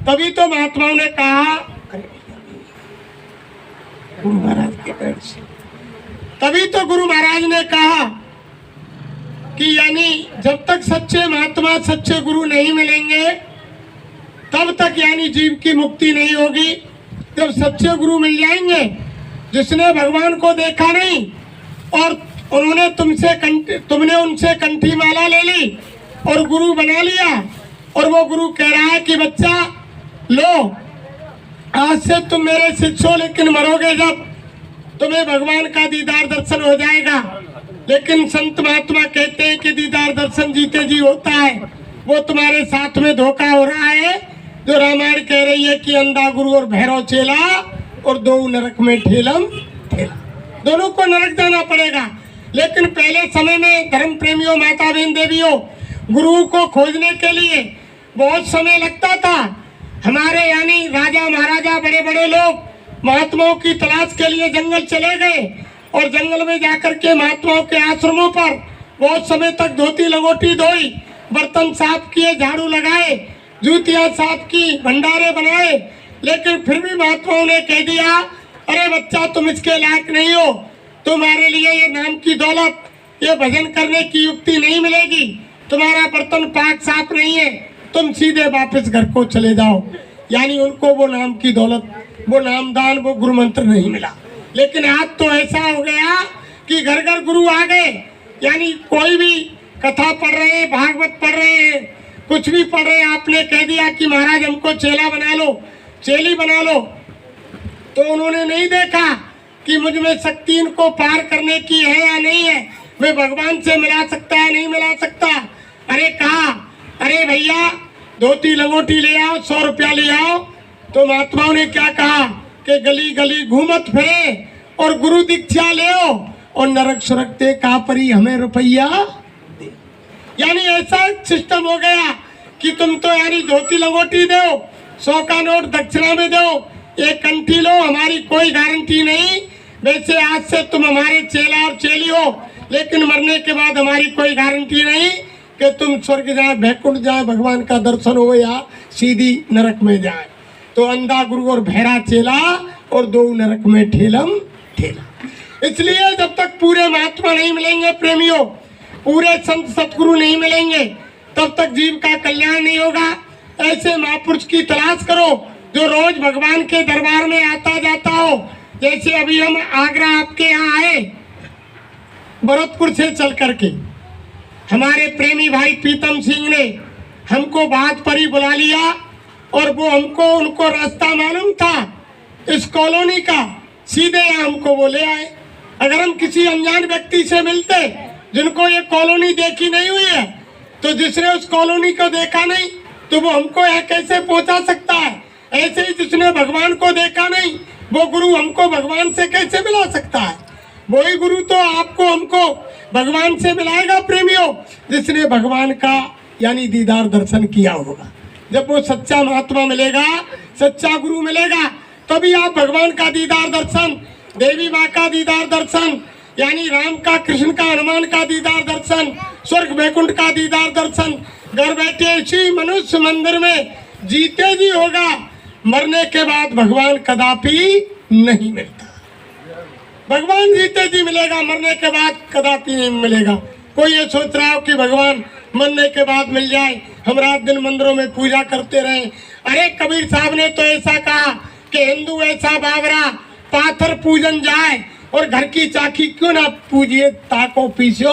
तभी तो महात्माओं ने कहा, गुरु महाराज के पैर से, तभी तो गुरु महाराज ने कहा कि यानी जब तक सच्चे महात्मा सच्चे गुरु नहीं मिलेंगे तब तक यानी जीव की मुक्ति नहीं होगी। जब सच्चे गुरु मिल जाएंगे, जिसने भगवान को देखा नहीं और उन्होंने तुमने उनसे कंठी माला ले ली और गुरु बना लिया, और वो गुरु कह रहा है कि बच्चा लो आज से तुम मेरे शिष्य हो, लेकिन मरोगे जब तुम्हें भगवान का दीदार दर्शन हो जाएगा। लेकिन संत महात्मा कहते हैं कि दीदार दर्शन जीते जी होता है। वो तुम्हारे साथ में धोखा हो रहा है, जो रामायण कह रही है कि अंधा गुरु और भैरव चेला और दो नरक में ठेलम ठेला, दोनों को नरक जाना पड़ेगा। लेकिन पहले समय में धर्म प्रेमियों, माता बहन देवियों, गुरु को खोजने के लिए बहुत समय लगता था। हमारे यानी राजा महाराजा बड़े बड़े लोग महात्माओं की तलाश के लिए जंगल चले गए और जंगल में जाकर के महात्माओं के आश्रमों पर बहुत समय तक धोती लंगोटी धोई, बर्तन साफ किए, झाड़ू लगाए, जूतियां साफ की, भंडारे बनाए, लेकिन फिर भी महात्माओं ने कह दिया, अरे बच्चा तुम इसके लायक नहीं हो, तुम्हारे लिए ये नाम की दौलत, ये भजन करने की युक्ति नहीं मिलेगी, तुम्हारा बर्तन पाक साफ नहीं है, तुम सीधे वापस घर को चले जाओ। यानी उनको वो नाम की दौलत, वो नामदान, वो गुरु मंत्र नहीं मिला। लेकिन आज तो ऐसा हो गया कि घर घर गुरु आ गए। यानी कोई भी कथा पढ़ रहे हैं, भागवत पढ़ रहे हैं, कुछ भी पढ़ रहे हैं, आपने कह दिया कि महाराज हमको चेला बना लो, चेली बना लो, तो उन्होंने नहीं देखा कि मुझ में शक्ति इनको पार करने की है या नहीं है, मैं भगवान से मिला सकता है नहीं मिला सकता। अरे कहा, अरे भैया धोती लंगोटी ले आओ, 100 रुपया ले आओ। तो महात्माओं ने क्या कहा कि गली गली घूमत फिरे और गुरु दीक्षा ले आओ और नरक सुरकते का परी हमें रुपया दे। यानी ऐसा सिस्टम हो गया कि तुम तो यानी धोती लंगोटी दो, 100 का नोट दक्षिणा में दो, एक कंठी लो, हमारी कोई गारंटी नहीं। वैसे आज से तुम हमारे चेला और चेली हो, लेकिन मरने के बाद हमारी कोई गारंटी नहीं कि तुम स्वर्ग जाए, बैकुंठ जाए, भगवान का दर्शन हो या सीधी नरक में जाए। तो अंधा गुरु और भैरा चेला और दो नरक में ठेलम ठेला। इसलिए जब तक पूरे महात्मा नहीं मिलेंगे प्रेमियों, पूरे संत सतगुरु नहीं मिलेंगे, तब तक जीव का कल्याण नहीं होगा। ऐसे महापुरुष की तलाश करो जो रोज भगवान के दरबार में आता जाता हो। जैसे अभी हम आगरा आपके यहाँ आए, भरतपुर से चल करके हमारे प्रेमी भाई प्रीतम सिंह ने हमको बात पर ही बुला लिया और वो हमको उनको रास्ता मालूम था इस कॉलोनी का, सीधे यहाँ हमको वो ले आए। अगर हम किसी अनजान व्यक्ति से मिलते जिनको ये कॉलोनी देखी नहीं हुई है, तो जिसने उस कॉलोनी को देखा नहीं तो वो हमको यहाँ कैसे पहुंचा सकता है। ऐसे ही जिसने भगवान को देखा नहीं वो गुरु हमको भगवान से कैसे मिला सकता है। वही गुरु तो आपको हमको भगवान से मिलाएगा प्रेमियों, जिसने भगवान का यानी दीदार दर्शन किया होगा। जब वो सच्चा महात्मा मिलेगा, सच्चा गुरु मिलेगा, तभी आप भगवान का दीदार दर्शन, देवी माँ का दीदार दर्शन, यानी राम का, कृष्ण का, हनुमान का दीदार दर्शन, स्वर्ग वैकुंठ का दीदार दर्शन घर बैठे इसी मनुष्य मंदिर में जीते जी होगा। मरने के बाद भगवान कदापि नहीं मिलता। भगवान जीते जी मिलेगा, मरने के बाद कदापि नहीं मिलेगा। कोई ये सोच रहा हो कि भगवान मरने के बाद मिल जाए, हम रात दिन मंदिरों में पूजा करते रहे। अरे कबीर साहब ने तो ऐसा कहा कि हिंदू ऐसा बावरा पाथर पूजन जाए और घर की चाकी क्यों ना पूजिए, ताको पीछो।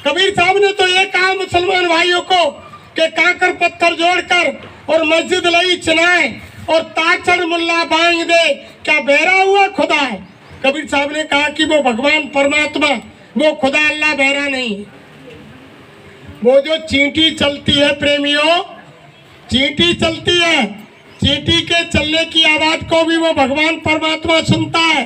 कबीर साहब ने तो ये कहा मुसलमान भाइयों को कि काकर पत्थर जोड़कर और मस्जिद लई चनाए और ताचड़ मुल्ला बांग दे, क्या बहरा हुआ खुदा है। कबीर साहब ने कहा कि वो भगवान परमात्मा, वो खुदा अल्लाह बहरा नहीं है। वो जो चींटी चलती है प्रेमियों, चींटी चलती है, चींटी के चलने की आवाज को भी वो भगवान परमात्मा सुनता है।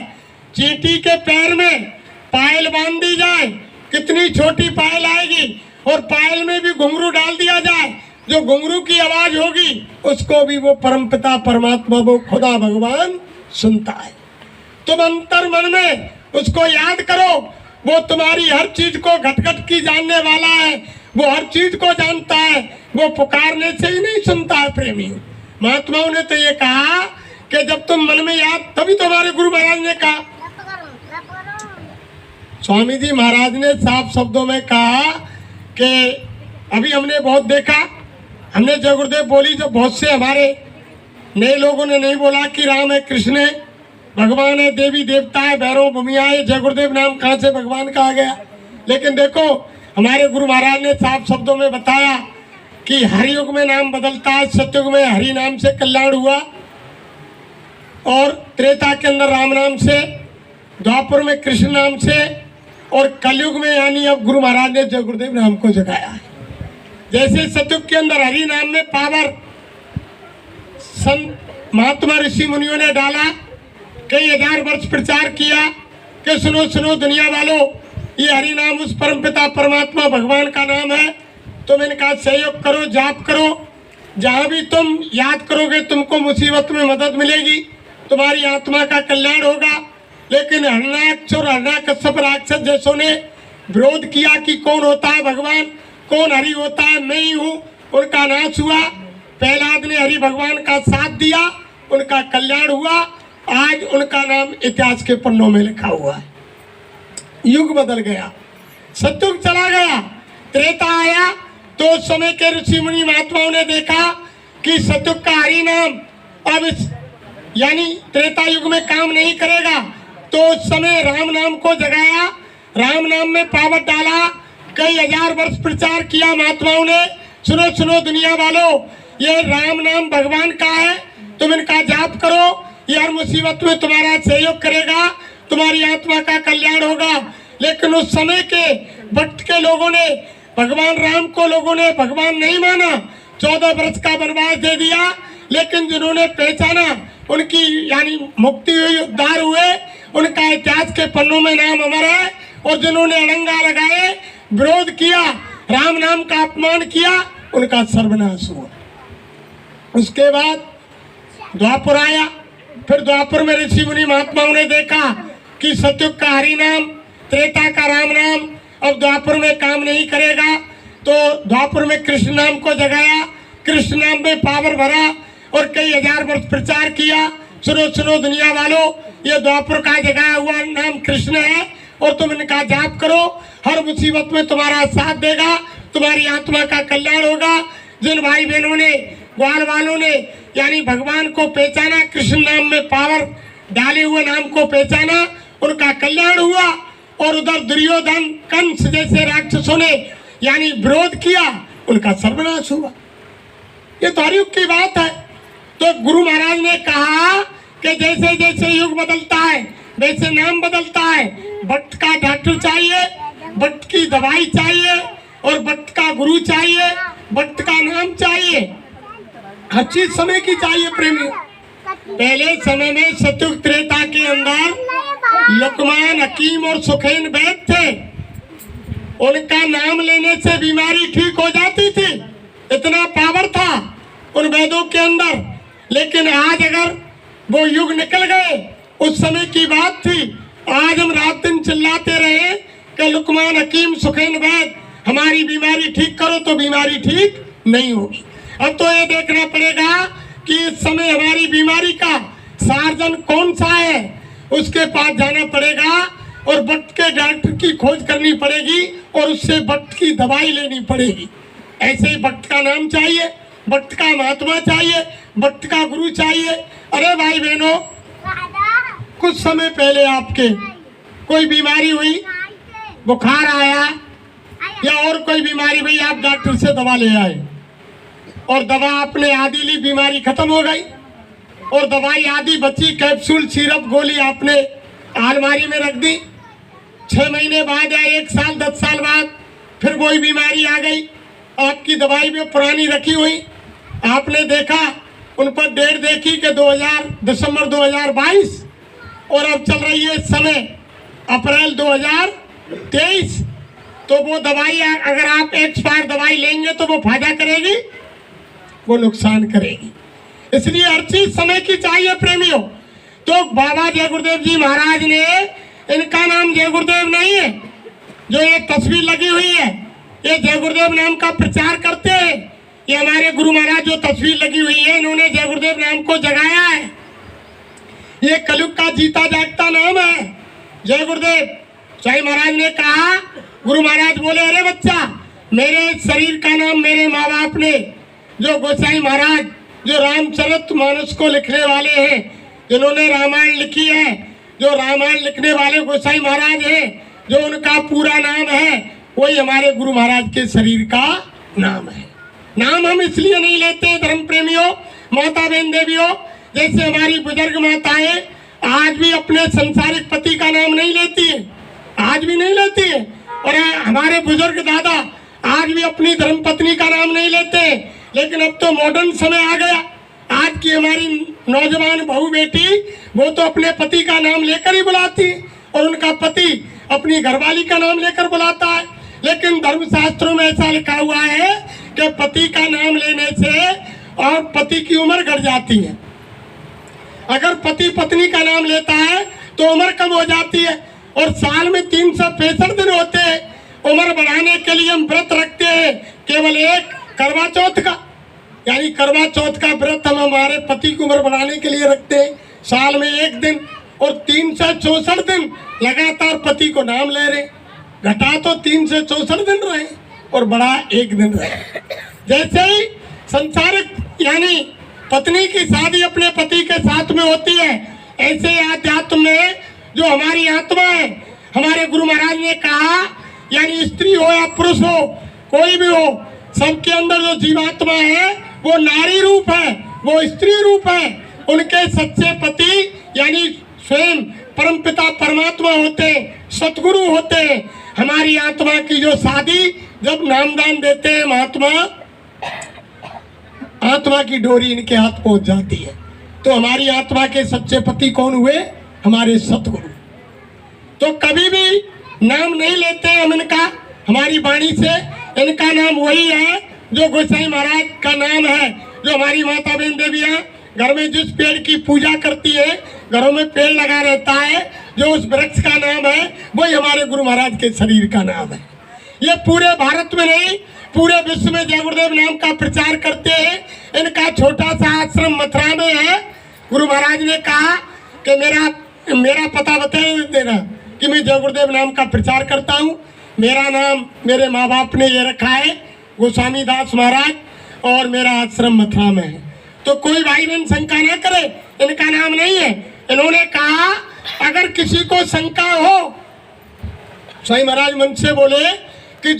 चींटी के पैर में पायल बांध दी जाए, कितनी छोटी पायल आएगी, और पायल में भी घुंघरू डाल दिया जाए, जो घुंघरू की आवाज होगी उसको भी वो परमपिता परमात्मा, वो खुदा भगवान सुनता है। तुम अंतर मन में उसको याद करो, वो तुम्हारी हर चीज को घट-घट की जानने वाला है, वो हर चीज को जानता है, वो पुकारने से ही नहीं सुनता है प्रेमी। महात्माओं ने तो ये कहा कि जब तुम मन में याद, तभी तुम्हारे गुरु महाराज ने कहा स्वामी जी महाराज ने साफ शब्दों में कहा कि अभी हमने बहुत देखा, हमने जय गुरुदेव बोली जो बहुत से हमारे नए लोगों ने नहीं बोला कि राम है, कृष्ण है, भगवान है, देवी देवता है, भैरव भूमिया है, जय गुरुदेव नाम कहाँ से भगवान का आ गया। लेकिन देखो हमारे गुरु महाराज ने साफ शब्दों में बताया कि हर युग में नाम बदलता है, सतयुग में हरि नाम से कल्याण हुआ और त्रेता के अंदर राम नाम से, द्वापर में कृष्ण नाम से और कलयुग में यानी अब गुरु महाराज ने जय गुरुदेव नाम को जगाया है। जैसे सतयुग के अंदर हरि नाम में पावर संत महात्मा ऋषि मुनियों ने डाला, कई हजार वर्ष प्रचार किया कि सुनो सुनो दुनिया वालों, ये हरि नाम उस परमपिता परमात्मा भगवान का नाम है, तुम इनका सहयोग करो, जाप करो, जहाँ भी तुम याद करोगे तुमको मुसीबत में मदद मिलेगी, तुम्हारी आत्मा का कल्याण होगा। लेकिन हरणाक्ष और हरणाकश्यप राक्षस जैसों ने विरोध किया कि कौन होता है भगवान, कौन हरि होता है, मैं ही हूँ, उनका नाश हुआ। प्रहलाद ने हरि भगवान का साथ दिया, उनका कल्याण हुआ। आज उनका नाम इतिहास के पन्नों में लिखा हुआ है। युग बदल गया, सतयुग चला गया, त्रेता आया तो उस समय के ऋषि मुनि महात्माओं ने देखा कि सतयुग का हरि नाम अब इस यानी त्रेता युग में काम नहीं करेगा, तो उस समय राम नाम को जगाया, राम नाम में पावर डाला, कई हजार वर्ष प्रचार किया महात्माओं ने। सुनो सुनो दुनिया वालों, ये राम नाम भगवान का है, तुम इनका जाप करो, ये हर मुसीबत में तुम्हारा सहयोग करेगा, तुम्हारी आत्मा का कल्याण होगा। लेकिन उस समय के भक्त के लोगों ने भगवान राम को लोगों ने भगवान नहीं माना, 14 वर्ष का वनवास दे दिया। लेकिन जिन्होंने पहचाना उनकी यानी मुक्ति हुई, उद्धार हुए, उनका इतिहास के पन्नों में नाम अमर है। और जिन्होंने अड़ंगा लगाए, विरोध किया, राम नाम का अपमान किया, उनका सर्वनाश हुआ। उसके बाद द्वापर आया, फिर द्वापर में ऋषि मुनि महात्माओं ने देखा कि सतयुग का हरि नाम, त्रेता का राम नाम अब द्वापर में काम नहीं करेगा, तो द्वापर में कृष्ण नाम को जगाया, कृष्ण नाम में पावर भरा और कई हजार वर्ष प्रचार किया। सुनो सुनो दुनिया वालों, ये द्वापर का जगाया हुआ नाम कृष्ण है और तुम इनका जाप करो, हर मुसीबत में तुम्हारा साथ देगा, तुम्हारी आत्मा का कल्याण होगा। जिन भाई बहनों ने, ग्वाल वालों ने यानी भगवान को पहचाना, कृष्ण नाम में पावर डाले हुए नाम को पहचाना, उनका कल्याण हुआ। और उधर दुर्योधन, कंस जैसे राक्षसों ने यानी विरोध किया, उनका सर्वनाश हुआ। ये तो हर युग की बात है। तो गुरु महाराज ने कहा कि जैसे जैसे युग बदलता है वैसे नाम बदलता है। भक्त का डॉक्टर चाहिए, भक्त की दवाई चाहिए और भक्त का गुरु चाहिए, भक्त का नाम चाहिए, हर चीज समय की चाहिए प्रेमी। पहले समय में सतयुग त्रेता के अंदर लुकमान, हकीम और सुखैन वैद्य थे, उनका नाम लेने से बीमारी ठीक हो जाती थी, इतना पावर था उन वैद्यों के अंदर। लेकिन आज अगर वो युग निकल गए, उस समय की बात थी। आज हम रात दिन चिल्लाते रहे कि लुकमान, हकीम, सुखैन वैद्य हमारी बीमारी ठीक करो, तो बीमारी ठीक नहीं होगी। अब तो ये देखना पड़ेगा कि इस समय हमारी बीमारी का सार्जन कौन सा है, उसके पास जाना पड़ेगा और वक्त के डॉक्टर की खोज करनी पड़ेगी और उससे वक्त की दवाई लेनी पड़ेगी। ऐसे ही वक्त का नाम चाहिए, वक्त का महात्मा चाहिए, वक्त का गुरु चाहिए। अरे भाई बहनों, कुछ समय पहले आपके कोई बीमारी हुई, बुखार आया या और कोई बीमारी हुई, आप डॉक्टर से दवा ले आए और दवा आपने आधी ली, बीमारी खत्म हो गई और दवाई आधी बची, कैप्सूल, सिरप, गोली आपने अलमारी में रख दी। 6 महीने बाद या 1 साल, 10 साल बाद फिर कोई बीमारी आ गई, आपकी दवाई भी पुरानी रखी हुई, आपने देखा उन पर डेट देखी कि दिसंबर 2022 और अब चल रही है इस समय अप्रैल 2023। तो वो दवाई अगर आप एक्सपायर दवाई लेंगे तो वो फायदा करेगी, वो नुकसान करेगी। इसलिए हर चीज समय की चाहिए प्रेमियों। तो बाबा जय गुरुदेव जी महाराज ने, इनका नाम जय गुरुदेव नहीं है, जो ये तस्वीर लगी हुई है ये जय गुरुदेव नाम का प्रचार करते हैं। ये हमारे गुरु महाराज जो तस्वीर लगी हुई है, इन्होंने जय गुरुदेव नाम को जगाया है। ये कलयुग का जीता जागता नाम है जय गुरुदेव। साईं महाराज ने कहा, गुरु महाराज बोले, अरे बच्चा, मेरे शरीर का नाम मेरे माँ बाप ने, जो गोसाई महाराज जो रामचरितमानस को लिखने वाले हैं, जिन्होंने रामायण लिखी है, जो रामायण लिखने वाले गोसाई महाराज हैं, जो उनका पूरा नाम है, वही हमारे गुरु महाराज के शरीर का नाम है। नाम हम इसलिए नहीं लेते धर्म प्रेमियों, माता बहन देवियों, जैसे हमारी बुजुर्ग माताएं आज भी अपने संसारिक पति का नाम नहीं लेती है, आज भी नहीं लेती है। और हमारे बुजुर्ग दादा आज भी अपनी धर्म पत्नी का नाम नहीं लेते। लेकिन अब तो मॉडर्न समय आ गया, आज की हमारी नौजवान बहू बेटी वो तो अपने पति का नाम लेकर ही बुलाती है, और उनका पति अपनी घरवाली का नाम लेकर बुलाता है। लेकिन धर्मशास्त्रों में ऐसा लिखा हुआ है कि पति का नाम लेने से और पति की उम्र घट जाती है। अगर पति पत्नी का नाम लेता है तो उम्र कम हो जाती है, और साल में 365 दिन होते हैं। उम्र बढ़ाने के लिए हम व्रत रखते हैं, केवल एक करवा चौथ का, यानी करवा चौथ का व्रत हम हमारे पति की उम्र बढ़ाने के लिए रखते हैं, साल में एक दिन, और 364 दिन लगातार पति को नाम ले रहे। घटा तो 364 दिन रहे और बढ़ा एक दिन रहे। जैसे ही संसारिक यानी पत्नी की शादी अपने पति के साथ में होती है, ऐसे आध्यात्म में जो हमारी आत्मा है, हमारे गुरु महाराज ने कहा, यानी स्त्री हो या पुरुष हो, कोई भी हो, सबके अंदर जो जीवात्मा है वो नारी रूप है, वो स्त्री रूप है। उनके सच्चे पति यानी स्वयं परमपिता परमात्मा होते, सतगुरु होते। हमारी आत्मा की जो शादी जब नामदान देते हैं महात्मा, आत्मा की डोरी इनके हाथ पहुंच जाती है। तो हमारी आत्मा के सच्चे पति कौन हुए? हमारे सतगुरु। तो कभी भी नाम नहीं लेते हम इनका, हमारी वाणी से। इनका नाम वही है जो गोसाई महाराज का नाम है, जो हमारी माता बहन देवियाँ घर में जिस पेड़ की पूजा करती है, घरों में पेड़ लगा रहता है, जो उस वृक्ष का नाम है वही हमारे गुरु महाराज के शरीर का नाम है। ये पूरे भारत में नहीं, पूरे विश्व में जय गुरुदेव नाम का प्रचार करते हैं। इनका छोटा सा आश्रम मथुरा में है। गुरु महाराज ने कहा कि मेरा पता बता देना कि मैं जय गुरुदेव नाम का प्रचार करता हूँ। मेरा नाम मेरे माँ बाप ने ये रखा है, गोस्वामी दास महाराज, और मेरा आश्रम मथुरा में है। तो कोई भाई बहन शंका ना करे, इनका नाम नहीं है। इन्होंने कहा अगर किसी को शंका हो, साईं महाराज मन से बोले कि